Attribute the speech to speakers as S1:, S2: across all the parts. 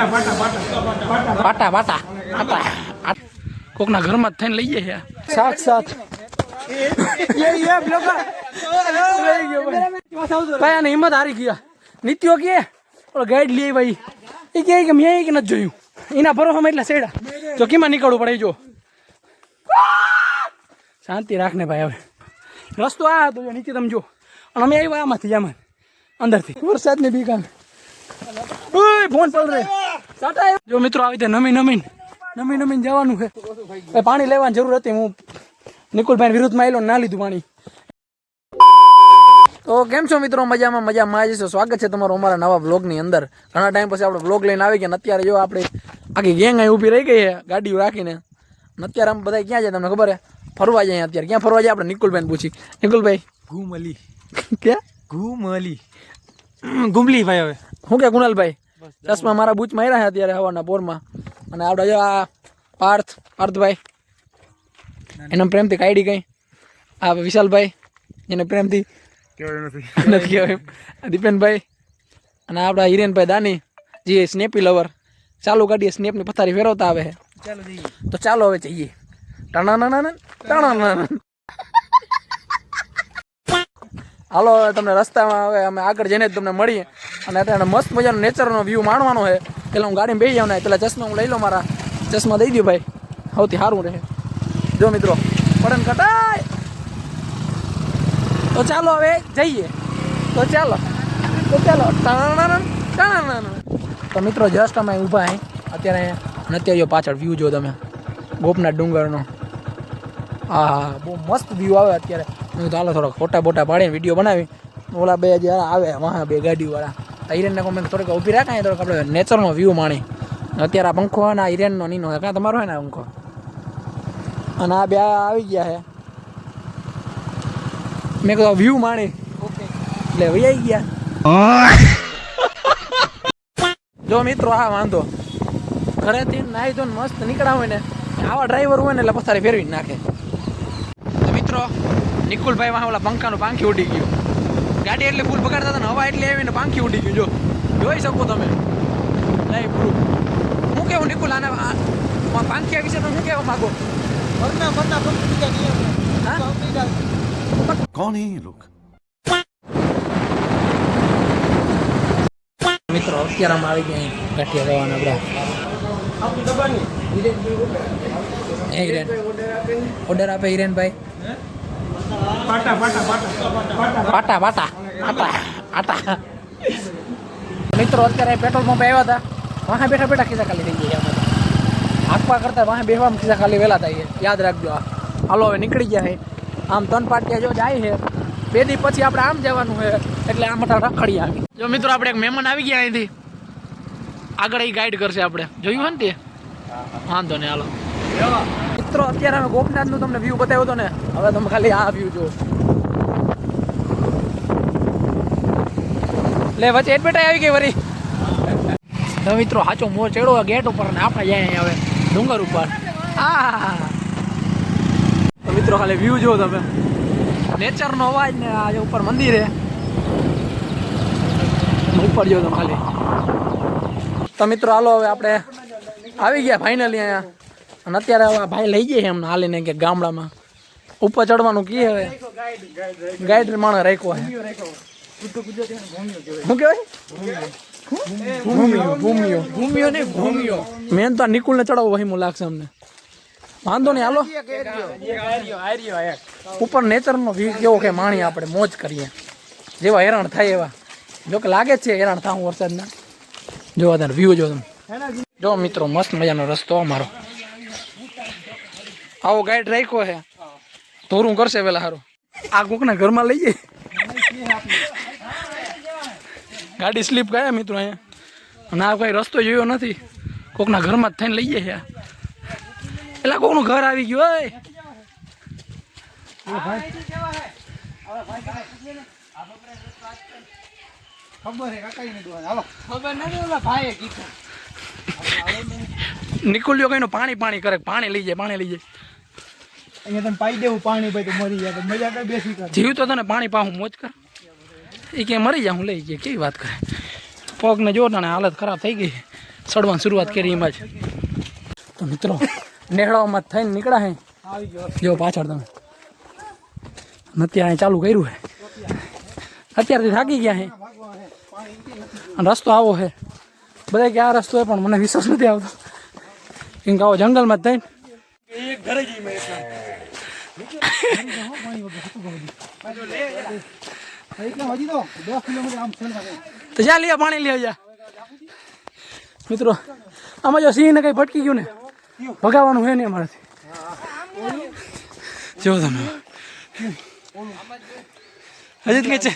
S1: પાટા પાટા કોકના ઘરમાં જ થઈને લઈએ છે સાત સાત ભાઈ આને હિંમત હારી ગયા નીતિઓ કે ગાઈડ લે ભાઈ એ કે મેં કે નથી જોયું એના ભરોસામાં એટલે સેડા જો કેમાં નીકળવું પડે જો શાંતિ રાખને ભાઈ હવે રસ્તો આ હતો નીચે તમે જો અને અમે આવ્યા આમાંથી આમાં અંદરથી વરસાદની બી કામ ફોન પડ રે જો મિત્રો આવી રીતે નમીન જવાનું છે પાણી લેવાની જરૂર હતી હું નિકુલભાઈ વિરુદ્ધમાં આવેલો ના લીધું પાણી તો કેમ છો મિત્રો મજામાં જશો સ્વાગત છે તમારું અમારા નવા બ્લોગની અંદર ઘણા ટાઈમ પછી આપણે બ્લોગ લઈને આવી ગયા અત્યારે જો આપણે આખી ગેંગ અહીં ઊભી રહી ગઈ છે ગાડીઓ રાખીને અત્યારે આમ બધા ક્યાં જાય તમને ખબર છે ફરવા જાય અત્યારે ક્યાં ફરવા જાય આપણે નિકુલભાઈ પૂછી નિકુલભાઈ
S2: ઘુમલી
S1: ક્યાં
S2: ગુમલી ભાઈ હવે
S1: શું કે કુણાલભાઈ ચશ્મા મારા બૂચ માર્યા છે અત્યારે હવાના પોરમાં અને આપણે જો આ પાર્થભાઈ એનો પ્રેમથી કાઢી ગઈ આ વિશાલભાઈ એને પ્રેમથી નથી કહેવાય દીપેનભાઈ અને આપણા હિરેનભાઈ દાની જે સ્નેપી લવર ચાલુ કાઢીએ સ્નેપની પથારી ફેરવતા આવે છે તો ચાલો હવે જઈએ હાલો હવે તમને રસ્તામાં હવે અમે આગળ જઈને જ તમને મળીએ અને અત્યારે મસ્ત મજાનો નેચરનો વ્યૂ માણવાનો છે પેલા હું ગાડીમાં બેસી જાઉં ને પેલા ચશ્મા હું લઈ લઉં મારા ચશ્મા દઈ દઉં ભાઈ સૌથી સારું રહે જો મિત્રો પડન કટાય તો ચાલો હવે જઈએ તો ચાલો તો મિત્રો જસ્ટ અમે ઊભા અહીં અત્યારે જો પાછળ વ્યૂ જો તમે ગોપનાથ ડુંગરનો હા બહુ મસ્ત વ્યૂ આવે અત્યારે હું તો હાલો થોડોક ફોટા બોટા પાડીને વિડીયો બનાવી ઓલા બે જે આવે વાહ બે ગાડીવાળા હિરેનને કોમેન્ટ થોડીક ઊભી રાખાય થોડોક આપણે નેચરનો વ્યૂ માણી અત્યારે આ પંખો હોય ને હિરેનનો નીનો હોય કાં તમારો હોય ને પંખો અને આ બે આવી ગયા છે મેં કહ્યું વ્યૂ માણી એટલે વહી ગયા જો મિત્રો હા વાંધો ઘરેથી નાહી તો મસ્ત નીકળ્યા હોય ને આવા ડ્રાઈવર હોય ને એટલે પથારી ફેરવી નાખે તો મિત્રો નિકુલભાઈ વાહ ઓલા પંખાનું પાંખી ઉડી ગયું ગાડી એટલે ફૂલ બગાડતા હતા ને હવા એટલે આવીને પાંખી ઉડી ગયું જો જોઈ શકો તમે લાઈવ પ્રૂફ હું કેવું નિકુલ આને પાંખિયા વિશે તમે શું કહેવા માંગો
S3: कौन है ये लोग
S1: મિત્રો અત્યારે અમે આવી ગયા ગાંઠિયા ખાવાના હિરેન ઓર્ડર આપે હિરેનભાઈ પાટા મિત્રો અત્યારે પેટ્રોલ પંપ આવ્યા હતા વાહ બેઠા ખિસ્સા ખાલી થઈ ગયા અમે હાંકવા કરતા વાહ બેસવામાં ખિસ્સા ખાલી વહેલા થાય યાદ રાખજો હાલો હવે નીકળી ગયા છે આમ 3 પાટિયા જો જાય છે 2 દી પછી આપણે આમ જવાનું છે એટલે આમ રખડી આવી જો મિત્રો આપણે એક મહેમાન આવી ગયા અહીંથી આગળ એ ગાઈડ કરશે આપણે જોયું હોય ને તે વાંધો ને હાલો મિત્રો અત્યારે અમે ગોપનાથનું તમને વ્યૂ બતાવ્યો હતો ને હવે તમે ખાલી આ વ્યૂ જો લે વચ્ચે એડવર્ટાઈ આવી ગઈ વરી તો મિત્રો સાચો મોર ચડ્યો ગેટ ઉપર ને આપણે જાય હવે ડુંગર ઉપર તો મિત્રો ખાલી વ્યૂ જો તમે નેચરનો અવાજ ને આ ઉપર મંદિર છે ઉપર જો તમે ખાલી તો મિત્રો હાલો હવે આપણે આવી ગયા ફાઇનલી અહીંયા અને અત્યારે હવે ભાઈ લઈ જાય એમને હાલીને કે ગામડામાં ઉપર ચડવાનું કી હવે ગાઈડ માણસ રાખ્યો છે શું કહેવાય ભૂમિયો મેન તો નિકુલને ચડાવવો વહીમું લાગશે અમને વાંધો નહીં હાલો ઉપર નેચરનો વ્યૂ કેવો કે માણી આપણે મોજ કરીએ જેવા હેરાન થાય એવા જો કે લાગે જ છે હેરાન થાવું વરસાદના જો અત્યારે વ્યૂ જો તમે જો મિત્રો મસ્ત મજાનો રસ્તો અમારો આવો ગાઈડ રાખ્યો છે ધોરું કરશે પેલા સારું આ કોકના ઘરમાં લઈ જાય ગાડી સ્લીપ ગયા મિત્રો અહીંયા અને આ કોઈ રસ્તો જોયો નથી કોકના ઘરમાં જ થઈને લઈ જાય પેલા કોકનું ઘર આવી ગયું હોય નિકુલ્યો કઈ પાણી કરે પાણી લઈ જાય
S2: અહીંયા તમે પાઈ દેવું પાણી ભાઈ તો મરી જાય મજા કઈ બેસી કર
S1: જીવ તો તને પાણી પાહું મોજ કર એ કે મરી જા હું લઈ જાય કેવી વાત કરે પગને જો ને હાલત ખરાબ થઈ ગઈ ચડવાની શરૂઆત કરી એમાં જ. તો મિત્રો નેહળાઓમાં થઈને નીકળ્યા હે.
S2: આવી ગયો
S1: જો પાછળ તમે અત્યારે ચાલુ કર્યું હે. અત્યારથી થાકી ગયા હે
S2: ભાગવા હે પાણી ઈંટી નથી
S1: અને રસ્તો આવો હે. બધા કે આ રસ્તો હે પણ મને વિશ્વાસ નથી આવતો કેમ કે આવો જંગલમાં જ થઈને
S2: એક ઘરે જઈ મેં પાણી વગર હતું એટલે હજી તો 10 કિલોમીટર આમ ચાલવા છે.
S1: તો જા લે પાણી લે જા. મિત્રો આમાં જો સિંહને કંઈ ભટકી ગયું ને ભગાવવાનું હે ને અમારાથી. જો તમે અજીત કે છે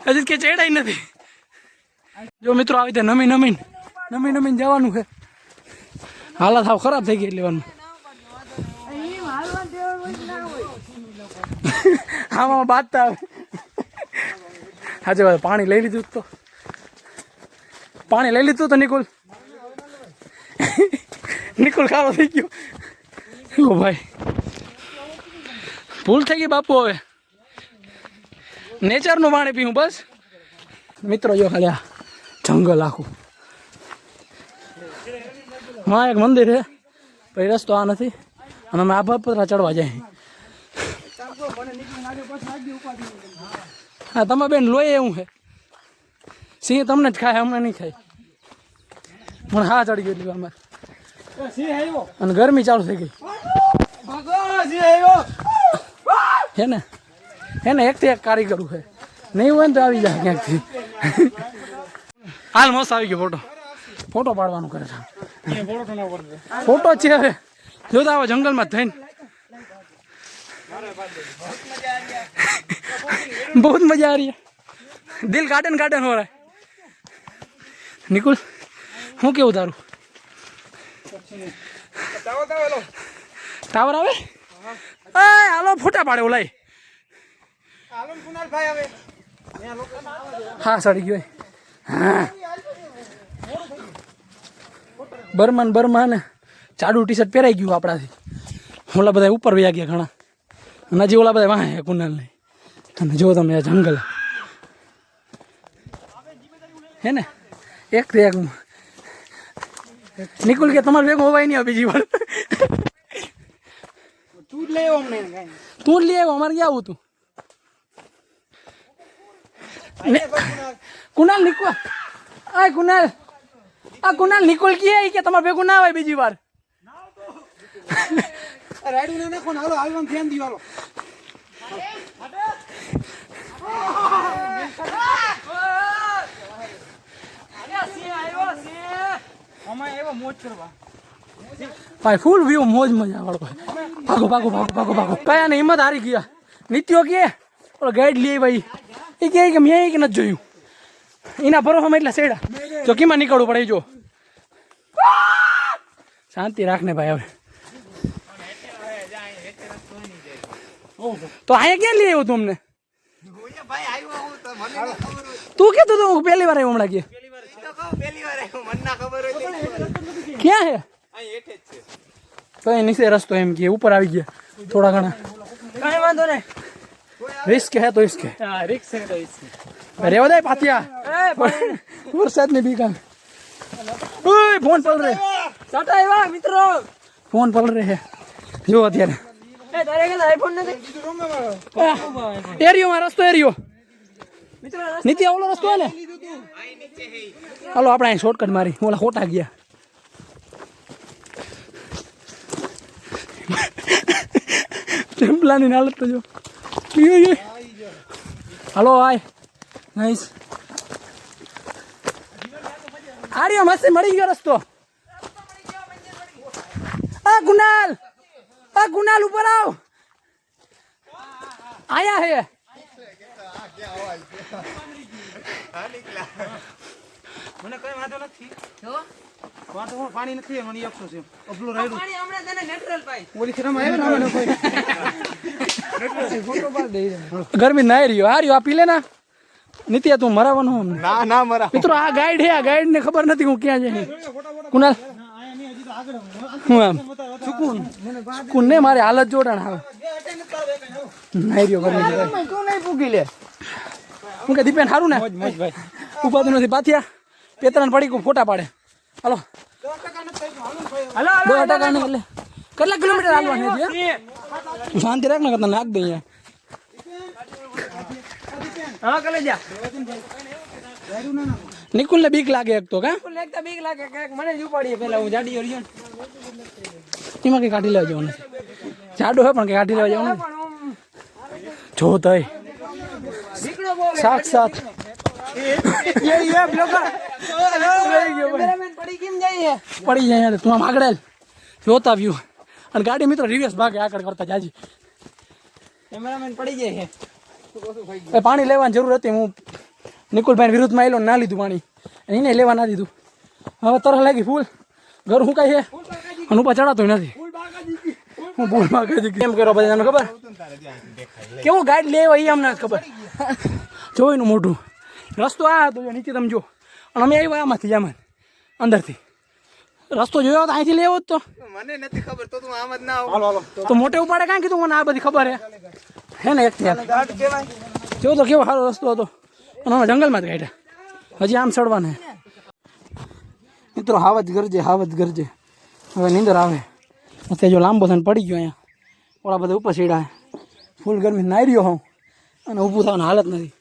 S1: અજીત કે ચેડાઈ નથી. જો મિત્રો આવી રીતે નમીન જવાનું છે. હાલત હાવ ખરાબ થઈ ગઈ લેવાનું. આમાં બાદતા આવે. હાજે વાત પાણી લઈ લીધું તો નિકુલ ખારો થઈ ગયો. ઓ ભાઈ ભૂલ થઈ ગઈ બાપુ. હવે નેચરનું પાણી પીવું બસ. મિત્રો જો ખાલી આ જંગલ આખું. હા એક મંદિર છે પછી રસ્તો આ નથી અને અમે આભા પતરા ચડવા જાય. હા તમે બેન લોહી એવું છે. સિંહ તમને જ ખાય અમને નહીં ખાય. મને હા ચડી ગયું એટલે અમારે
S2: સિંહ આવ્યો
S1: અને ગરમી ચાલુ થઈ ગઈ
S2: ભાગો સિંહ આવ્યો
S1: હે ને એકથી એક કારીગરું છે. નહીં હોય ને તો આવી જાય ક્યાંકથી. હાલ મસ્ત આવી ગયો ફોટો પાડવાનું કરે છે. ફોટો છે હવે જોતા આવો જંગલમાં થઈને બહુ મજા આ રહી है. દિલ ગાર્ડન हो रहा है. નિકુલ શું કેવું તારું? ટાવર આવે હાલો ફોટા પાડે ઓલાય. હા સડી ગયો. હા બર્મા ને ચાડુ ટી શર્ટ પહેરાઈ ગયું આપણાથી. ઓલા બધા ઉપર વયા ગયા ઘણા અને હજી ઓલા બધા વાહ કુનાલ નહીં. અને જો તમે આ જંગલ હે ને એક નિકુલ કે તમારે ભેગું હોવાય નહીં બીજી વાર.
S2: તું જ લઈ આવ્યો અમને
S1: તું જ લઈ આવ્યો અમારે ક્યાં આવું તું? કુનાલ નિકુલ કુનાલ નિકુલ કે તમારે ભેગું ના આવે બીજી વાર.
S2: રાઈડ ના નાખો ને હાલો હાલવાનું ધ્યાન દીધો હાલો. અમાય એવો મોજ કરવા
S1: ભાઈ ફૂલ વ્યૂ મોજ મજા વાળો. ભાગો કયા ને હિંમત હારી ગયા. નીત્યો કે ઓલો ગાઈડ લઈ ભાઈ એ કહે કે મેં કે નથી જોયું. એના ભરોસામાં એટલે સેડા જો કેમાં નીકળવું પડે. જો શાંતિ રાખને ભાઈ. હવે તો અહીંયા ક્યાં લઈ આવ્યો તું અમને? તું કહેતો તો હું પહેલી વાર આવ્યો હમણાં કે ક્યાં હે? તો એ નીચે રસ્તો એમ કે ઉપર આવી ગયા થોડા ઘણા.
S2: કઈ વાંધો નહીં.
S1: રિસ્ક હે તો ઇસકે રેવા દે પાતિયા. વરસાદની બીક આવે. ઓય ફોન પલ રે
S2: ટાટા આવ્યા મિત્રો.
S1: ફોન પલ રે હે જો અત્યારે
S2: તારે કે આઈફોન નથી.
S1: એરિયો માં રસ્તો એરિયો નીતિ ઓલો રસ્તો હે ને. હાલો આપણે અહીં શોર્ટકટ મારી ઓલા ખોટા ગયા. ટેમ્પલાની હાલત તો જો. હાલો આય નાઈસ. આર્યો મસ્ત મળી ગયો રસ્તો. આ ગુનાલ ઉપર આવ. આયા હે
S2: મને કઈ વાંધો નથી. વાંધો પાણી નથી મને અફસોસ છે. અબલો રાઈડ પાણી હમણાં તને નેચરલ પાઈ ઓલી ખેતરમાં આવ્યો ને કોઈ ફોટો પાડ દે.
S1: ગરમી ના રહ્યો આ રહ્યો આ પી લે ના. નીતિયા તું મરાવાનું અમને.
S2: ના મરા
S1: મિત્રો આ ગાઈડ હે. આ ગાઈડ ને ખબર નથી હું ક્યાં જઈ. કુનાલ હું આમ સુકૂન ને મારી હાલત જોડાણ આવે. નાઈ રહ્યો ગરમી.
S2: તું નહીં પૂગી લે.
S1: હું કે દીપેન સારું ને ઉપાતું નથી પાથિયા. પેતરાને પડી ગયું ફોટા પાડે. હાલો 2 ટકા નહીં એટલે કેટલા કિલોમીટર હાલવાનું છે? તું શાંતિ રાખ ને તને નાખ દે અહીંયા.
S2: હા કલે જા
S1: નિકુલ ને બીક લાગે એક તો કા
S2: લેખતા બીક લાગે કાંઈક મને જ ઉપાડીએ પેલા હું જાડીઓ રહ્યો ને.
S1: એમાં કઈ કાઢી લેવા જવાનું જાડો હે પણ કઈ કાઢી લેવા જવાનું જો તય
S2: દીકડો બહુ
S1: સાક્ષાત
S2: પડી કેમ જાય
S1: પડી જાય તું આમ આગળ હાલ. જોતા વ્યૂ અને ગાડી મિત્રો રિવર્સ ભાગે આગળ કરતા જાજી.
S2: કેમેરામેન પડી જાય
S1: એ પાણી લેવાની જરૂર હતી. હું નિકુલભાઈ વિરુદ્ધમાં આવેલો ના લીધું પાણી એને લેવા ના દીધું. હવે તરસ લાગી ફૂલ ઘર હું કાંઈ છે અને ઉપર ચડાતો નથી. હું ભૂલ માં કેમ કરો બધા તમને ખબર કેવું ગાડી લેવા એ અમને ખબર જોઈનું મોટું રસ્તો આ હતો જો નીચે તમે જો અને અમે આવ્યા આમાંથી આમાં અંદરથી રસ્તો જોયો તો અહીંથી લેવો જ તો
S2: મને નથી ખબર તો તું આમ જ ના આવ
S1: તો મોટે ઉપાડે કાંઈ કીધું મને આ બધી ખબર હે ને એક
S2: ગાઢ કહેવાય
S1: જો તો કેવો સારો રસ્તો હતો અને અમે જંગલમાં જ કાઢ્યા હજી આમ ચડવાને મિત્રો હાવજ ગરજે હવે નીંદર આવે અત્યારે જો લાંબો થઈને પડી ગયો અહીંયા ઓલા બધા ઉપર સીડા ફૂલ ગરમી નાઈ રહ્યો હોઉં અને ઊભું થવાની હાલત નથી.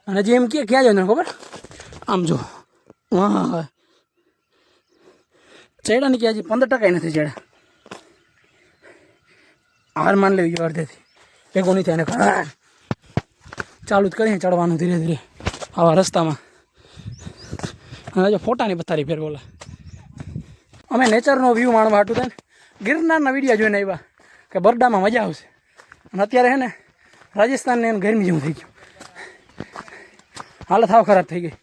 S1: અને જે એમ કે ક્યાં જાય ખબર આમ જો હા ચડ્યા ની ક્યાં હજી 15% નથી ચડ્યા. હાર માન લેવી જોઈએ અડધેથી ભેગો નહીં થાય એને ઘણા ચાલુ જ કરીએ ચડવાનું ધીરે ધીરે આવા રસ્તામાં. અને જો ફોટાની પથારી ફેર બોલા અમે નેચરનો વ્યૂ માણવા હાટું થાય ને ગિરનારના વિડીયો જોઈને આવ્યા કે બરડામાં મજા આવશે. અને અત્યારે છે ને રાજસ્થાનને એને ગરમી જેવું થઈ ગયું હાલત હાવ ખરાબ થઈ ગઈ.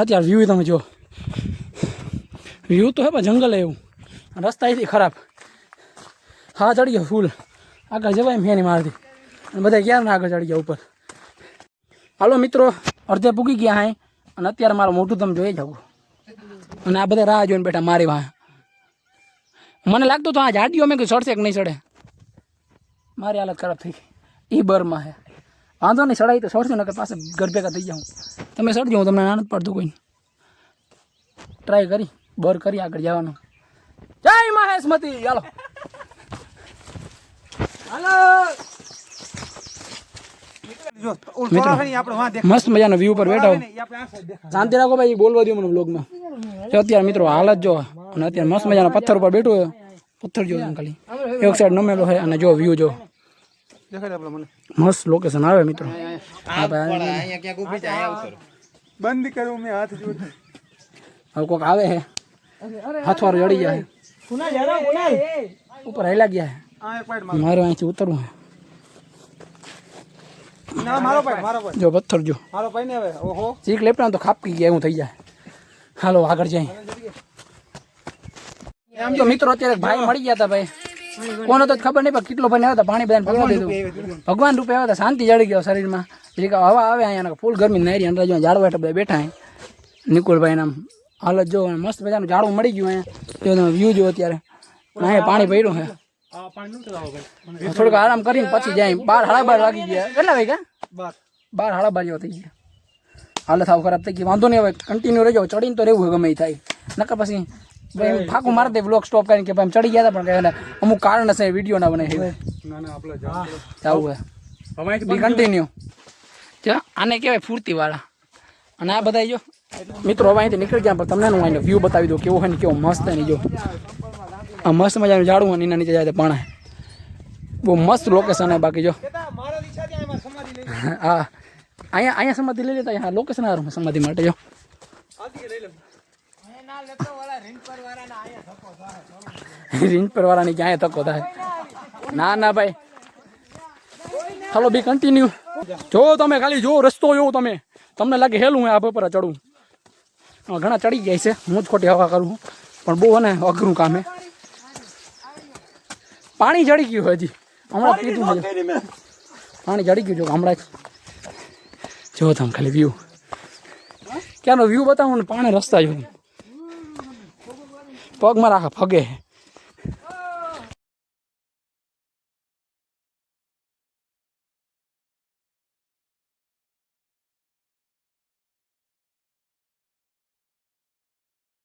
S1: અત્યારે વ્યૂ તમે જો વ્યૂ તો હે પણ જંગલ એવું રસ્તા અહીંથી ખરાબ. હા ચડી ગયો ફૂલ આગળ જવાય એમ નહીં મારતી અને બધા ક્યાં આગળ ચડી ગયા ઉપર. હાલો મિત્રો અડધે પૂગી ગયા હાય અને અત્યારે મારું મોટું તમે જોઈ જાવ અને આ બધા રાહ જોઈને બેઠા મારી વાહ. મને લાગતું તો આ જાડીઓ મેં ચડશે કે નહીં ચડે. મારી હાલત ખરાબ થઈ ગઈ. એ બરમાં હે વાંધો નહીં ચડાવી તો ચડશું ને કે પાસે ઘર ભેગા થઈ જાઉં. તમે ચડજો હું તમને આનંદ પડતું કોઈ ટ્રાય કરી બર કરી આગળ જવાનું. જય મહેશમતી ચાલો મસ્ત મજાનો વ્યૂ પર બેઠો શાંતિ રાખો ભાઈ બોલવા દો મને બ્લોગમાં. અત્યારે મિત્રો હાલત જો અને અત્યારે મસ્ત મજાનો પથ્થર ઉપર બેઠો પથ્થર જો ખાલી એક સાઈડ નમેલો છે અને જો વ્યૂ જો મસ્ત લોકેશન આવે મિત્રો.
S2: બંધ કરું મેં હાથ જોડ
S1: હવે કોઈક આવે છે હાથવારો જડી જાય ઉપર હેલા ગયા મારે અહીંથી ઉતરવું છે.
S2: ના મારો ભાઈ
S1: જો પથ્થર જો
S2: મારો ભાઈ ને હવે ઓહો
S1: ચીક લેપડા તો ખાપકી ગયા એવું થઈ જાય. હાલો આગળ જાય. એમ તો મિત્રો અત્યારે ભાઈ મળી ગયા હતા ભાઈ કોણ હતો ખબર નહીં પણ કેટલો ભાઈ આવ્યા હતા પાણી બધાને ભગવા દીધું ભગવાન રૂપે આવ્યા હતા. શાંતિ જડી ગયો શરીરમાં હવા આવે અહીંયા ફૂલ ગરમી નારી અંદર જો ઝાડવા હેઠળ બધા બેઠા નિકુલભાઈ નામ હાલત જો મસ્ત મજાનું ઝાડવું મળી ગયું અહીંયા જો તમે વ્યૂ જો અત્યારે અહીંયા પાણી ભર્યું છે. થોડુંક આરામ કરીને પછી જાય 12 વાગી ગયા. કેટલા વાગ્યા 12 જેવા થઈ ગયા. હાલત આવ ખરાબ થઈ ગઈ. વાંધો નહીં હવે કન્ટિન્યુ રહેજો ચડીને તો રહેવું ગમે એ થાય નકર પછી ભાઈ ફાંકું મારી દે બ્લોગ સ્ટોપ કરીને કે ભાઈ ચડી ગયા હતા પણ અમુક કારણ હશે વિડીયો ના બનાવી જવું બી કન્ટિન્યુ આને કહેવાય ફૂર્તિવાળા. અને આ બધા જો મિત્રો હવે અહીંથી નીકળી ગયા પણ તમને હું અહીંનો વ્યૂ બતાવી દઉં કેવો હોય ને કેવો મસ્ત નહીં જો આ મસ્ત મજાનું ઝાડવું હોય એના નીચે જાય પાણા બહુ મસ્ત લોકેશન હે. બાકી જો હા અહીંયા સમાધિ લઈ લેતા અહીંયા લોકેશન સારું સમાધિ માટે જો રીંજ પર વાળાની ક્યાંય ધક્કો થાય ના ભાઈ. ચાલો બી કન્ટિન્યુ જો તમે ખાલી જો રસ્તો જો તમને લાગે હેલું આ પર ચડવું ઘણા ચડી જાય છે હું જ ખોટી હવા કરું પણ બહુ ને અઘરું કામ હે. પાણી ચડી ગયું હજી હમણાં પીધું પાણી ચડી ગયું જો હમણાં જો તમે ખાલી વ્યૂ ક્યાંનો વ્યૂ બતાવું ને પાણી રસ્તા જો પગમાં રાખા ફગે